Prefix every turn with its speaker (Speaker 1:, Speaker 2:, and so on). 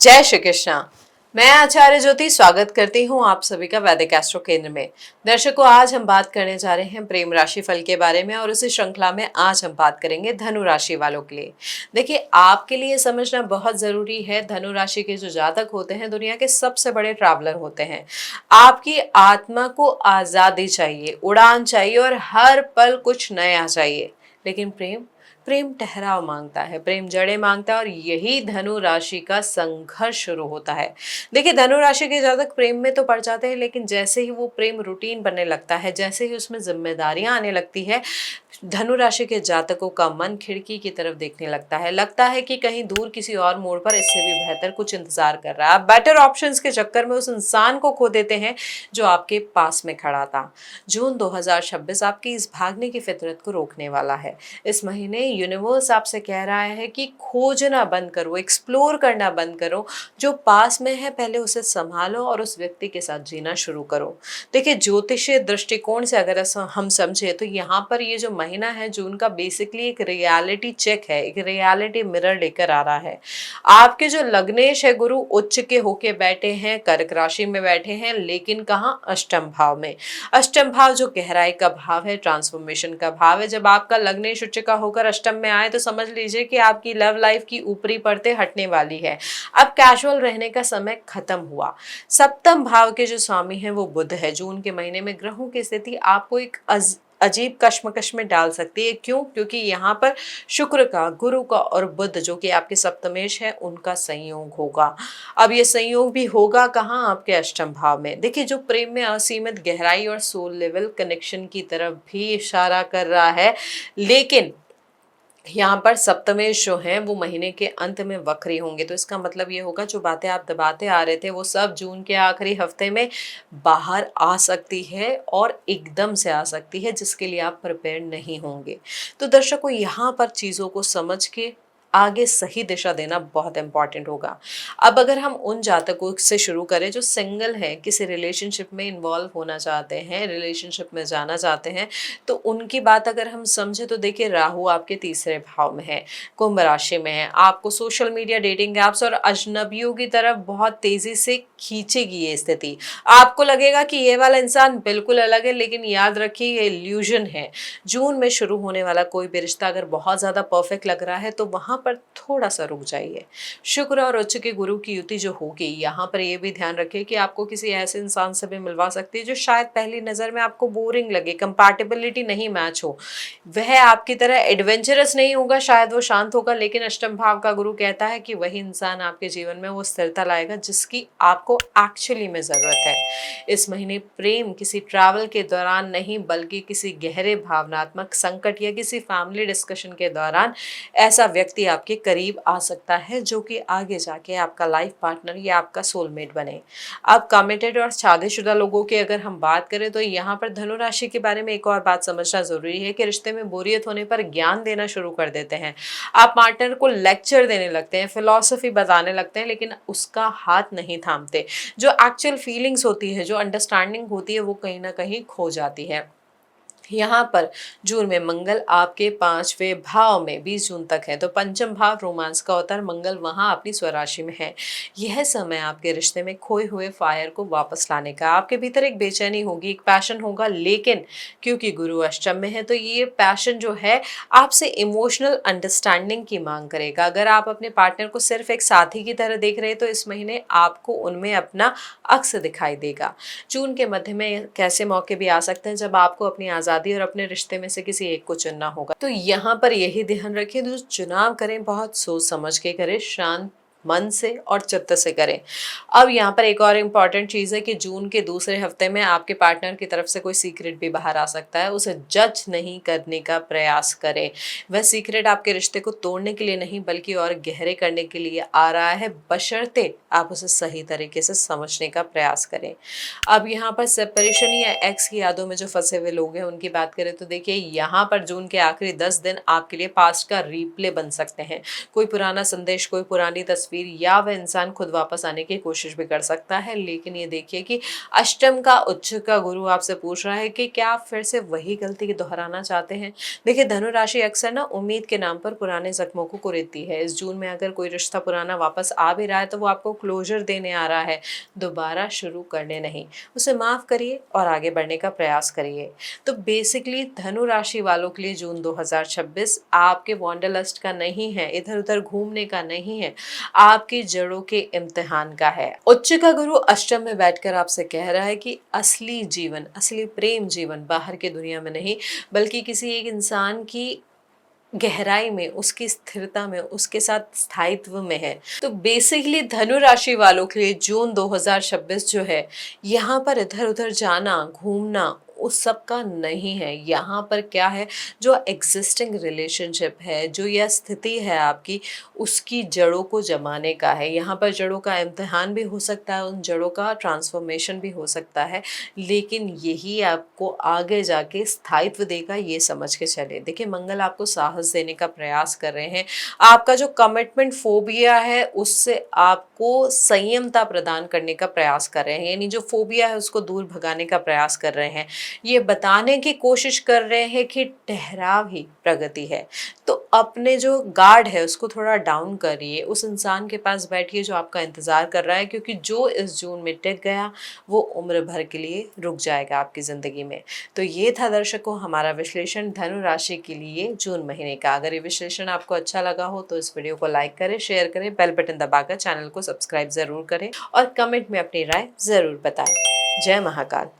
Speaker 1: जय श्री कृष्णा। मैं आचार्य ज्योति स्वागत करती हूँ आप सभी का वैदिक एस्ट्रो केंद्र में। दर्शकों, आज हम बात करने जा रहे हैं प्रेम राशि फल के बारे में और उसी श्रृंखला में आज हम बात करेंगे धनु राशि वालों के लिए। देखिए, आपके लिए समझना बहुत जरूरी है, धनु राशि के जो जातक होते हैं दुनिया के सबसे बड़े ट्रैवलर होते हैं। आपकी आत्मा को आजादी चाहिए, उड़ान चाहिए और हर पल कुछ नया चाहिए। लेकिन प्रेम प्रेम ठहराव मांगता है, प्रेम जड़ें मांगता है और यही धनु राशि का संघर्ष शुरू होता है। देखिए, धनु राशि के जातक प्रेम में तो पड़ जाते हैं, लेकिन जैसे ही वो प्रेम रूटीन बनने लगता है, जैसे ही उसमें जिम्मेदारियां आने लगती है, धनु राशि के जातकों का मन खिड़की की तरफ देखने लगता है कि कहीं दूर किसी और मोड़ पर इससे भी बेहतर कुछ इंतजार कर रहा है। आप बेटर ऑप्शंस के चक्कर में उस इंसान को खो देते हैं जो आपके पास में खड़ा था। जून 2026 आपकी इस भागने की फितरत को रोकने वाला है। इस महीने यूनिवर्स आपसे कह रहा है कि खोजना बंद करो, एक्सप्लोर करना बंद करो। जो पास में है पहले उसे संभालो और उस व्यक्ति के साथ जीना शुरू करो। देखिए, ज्योतिषीय दृष्टिकोण से अगर हम समझे तो यहाँ पर ये जो महीना है जून का, बेसिकली एक रियलिटी चेक है, एक रियलिटी मिरर लेकर आ रहा है। आपके जो लग्नेश है गुरु उच्च के होके बैठे हैं, कर्क राशि में बैठे हैं, लेकिन कहाँ? अष्टम भाव में। अष्टम भाव जो गहराई का भाव है, ट्रांसफॉर्मेशन का भाव है। जब आपका लग्नेश उच्च का होकर अष्टम में आए तो समझ लीजिए कि आपकी लव लाइफ की ऊपरी परतें हटने वाली है। अब कैजुअल रहने का समय खत्म हुआ। सप्तम भाव के जो स्वामी हैं वो बुध है। जून के महीने में ग्रहों की स्थिति आपको एक अजीब कश्मकश में डाल सकती है। क्यों? क्योंकि यहाँ पर शुक्र का, गुरु का और बुध जो कि आपके सप्तमेश है उनका संयोग होगा। अब ये संयोग भी होगा कहाँ? आपके अष्टम भाव में। देखिए, जो प्रेम में असीमित गहराई और सोल लेवल कनेक्शन की तरफ भी इशारा कर रहा है, लेकिन यहाँ पर सप्तमेश जो हैं वो महीने के अंत में वक्री होंगे। तो इसका मतलब ये होगा जो बातें आप दबाते आ रहे थे वो सब जून के आखिरी हफ्ते में बाहर आ सकती है और एकदम से आ सकती है, जिसके लिए आप प्रिपेयर नहीं होंगे। तो दर्शकों, यहाँ पर चीज़ों को समझ के आगे सही दिशा देना बहुत इंपॉर्टेंट होगा। अब अगर हम उन जातकों से शुरू करें जो सिंगल हैं, किसी रिलेशनशिप में इन्वॉल्व होना चाहते हैं, रिलेशनशिप में जाना चाहते हैं, तो उनकी बात अगर हम समझे तो देखिए, राहु आपके तीसरे भाव में है, कुंभ राशि में है। आपको सोशल मीडिया, डेटिंग ऐप्स और अजनबियों की तरफ बहुत तेजी से खींचेगी ये स्थिति। आपको लगेगा कि ये वाला इंसान बिल्कुल अलग है, लेकिन याद रखिए ये इल्यूजन है। जून में शुरू होने वाला कोई भी रिश्ता अगर बहुत ज्यादा परफेक्ट लग रहा है तो वहां पर थोड़ा सा रुक जाइए। शुक्र और उच्च के गुरु की युति जो होगी, यहाँ पर ये भी ध्यान रखिए कि आपको किसी ऐसे इंसान से भी मिलवा सकती है जो शायद पहली नजर में आपको बोरिंग लगे, कंपैटिबिलिटी नहीं मैच हो। वह आपकी तरह एडवेंचरस नहीं होगा, शायद वो शांत होगा, लेकिन अष्टम भाव का गुरु कहता है कि वही इंसान आपके जीवन में वो स्थिरता लाएगा जिसकी आपको एक्चुअली में जरूरत है। इस महीने प्रेम किसी ट्रैवल के दौरान नहीं, बल्कि किसी गहरे भावनात्मक संकट या किसी फैमिली डिस्कशन के दौरान ऐसा व्यक्ति आपके करीब आ सकता है जो कि आगे जाके आपका लाइफ पार्टनर या आपका सोलमेट बने। अब कमिटेड और शादीशुदा लोगों की अगर हम बात करें तो यहाँ पर धनु राशि के बारे में एक और बात समझना जरूरी है कि रिश्ते में बोरियत होने पर ज्ञान देना शुरू कर देते हैं। आप पार्टनर को लेक्चर देने लगते हैं, फिलॉसफी बताने लगते हैं, लेकिन उसका हाथ नहीं थामते। जो एक्चुअल फीलिंग्स होती है, जो अंडरस्टैंडिंग होती है, वो कहीं ना कहीं खो जाती है। यहाँ पर जून में मंगल आपके पांचवें भाव में 20 जून तक है, तो पंचम भाव रोमांस का होता है, मंगल वहां अपनी स्वराशि में है। यह समय आपके रिश्ते में खोए हुए फायर को वापस लाने का। आपके भीतर एक बेचैनी होगी, एक पैशन होगा, लेकिन क्योंकि गुरु अष्टम में है तो ये पैशन जो है आपसे इमोशनल अंडरस्टैंडिंग की मांग करेगा। अगर आप अपने पार्टनर को सिर्फ एक साथी की तरह देख रहे हैं तो इस महीने आपको उनमें अपना अक्स दिखाई देगा। जून के मध्य में कैसे मौके भी आ सकते हैं जब आपको अपनी आज़ादी और अपने रिश्ते में से किसी एक को चुनना होगा। तो यहाँ पर यही ध्यान रखें, जो चुनाव करें बहुत सोच समझ के करें, शांत मन से और चित्त से करें। अब यहाँ पर एक और इम्पॉर्टेंट चीज़ है कि जून के दूसरे हफ्ते में आपके पार्टनर की तरफ से कोई सीक्रेट भी बाहर आ सकता है। उसे जज नहीं करने का प्रयास करें। वह सीक्रेट आपके रिश्ते को तोड़ने के लिए नहीं बल्कि और गहरे करने के लिए आ रहा है, बशर्ते आप उसे सही तरीके से समझने का प्रयास करें। अब यहाँ पर सेपरेशन या एक्स की यादों में जो फंसे हुए लोग हैं उनकी बात करें तो देखिए, यहाँ पर जून के आखिरी 10 दिन आपके लिए पास्ट का रिप्ले बन सकते हैं। कोई पुराना संदेश, कोई पुरानी तस्वीर फिर या वह इंसान खुद वापस आने की कोशिश भी कर सकता है। लेकिन ये देखिए कि अष्टम का उच्च का गुरु आपसे पूछ रहा है कि क्या आप फिर से वही गलती दोहराना चाहते हैं। देखिए धनु राशि अक्सर ना उम्मीद के नाम पर पुराने जख्मों को कुरेदती है। इस जून में अगर कोई रिश्ता पुराना वापस आ भी रहा है तो वो आपको क्लोजर देने आ रहा है, दोबारा शुरू करने नहीं। उसे माफ करिए और आगे बढ़ने का प्रयास करिए। तो बेसिकली धनु राशि वालों के लिए जून 2026 आपके वांडरलस्ट का नहीं है, इधर उधर घूमने का नहीं है, आपकी जड़ों के इम्तिहान का है। उच्च का गुरु अष्टम में बैठकर आपसे कह रहा है कि असली जीवन, असली प्रेम जीवन बाहर की दुनिया में नहीं, बल्कि किसी एक इंसान की गहराई में, उसकी स्थिरता में, उसके साथ स्थायित्व में है। तो बेसिकली धनु राशि वालों के लिए जून 2026 जो है, यहाँ पर इधर उधर जाना, घूमना उस सब का नहीं है। यहाँ पर क्या है, जो एग्जिस्टिंग रिलेशनशिप है, जो यह स्थिति है आपकी, उसकी जड़ों को जमाने का है। यहाँ पर जड़ों का इम्तिहान भी हो सकता है, उन जड़ों का ट्रांसफॉर्मेशन भी हो सकता है, लेकिन यही आपको आगे जाके स्थायित्व देगा, ये समझ के चले। देखिए मंगल आपको साहस देने का प्रयास कर रहे हैं। आपका जो कमिटमेंट फोबिया है उससे आपको संयमता प्रदान करने का प्रयास कर रहे हैं, यानी जो फोबिया है उसको दूर भगाने का प्रयास कर रहे हैं। ये बताने की कोशिश कर रहे हैं कि ठहराव ही प्रगति है। तो अपने जो गार्ड है उसको थोड़ा डाउन करिए, उस इंसान के पास बैठिए जो आपका इंतजार कर रहा है, क्योंकि जो इस जून में टिक गया वो उम्र भर के लिए रुक जाएगा आपकी ज़िंदगी में। तो ये था दर्शकों हमारा विश्लेषण धनु राशि के लिए जून महीने का। अगर ये विश्लेषण आपको अच्छा लगा हो तो इस वीडियो को लाइक करें, शेयर करें, बेल बटन दबाकर चैनल को सब्सक्राइब ज़रूर करें और कमेंट में अपनी राय ज़रूर बताएं। जय महाकाल।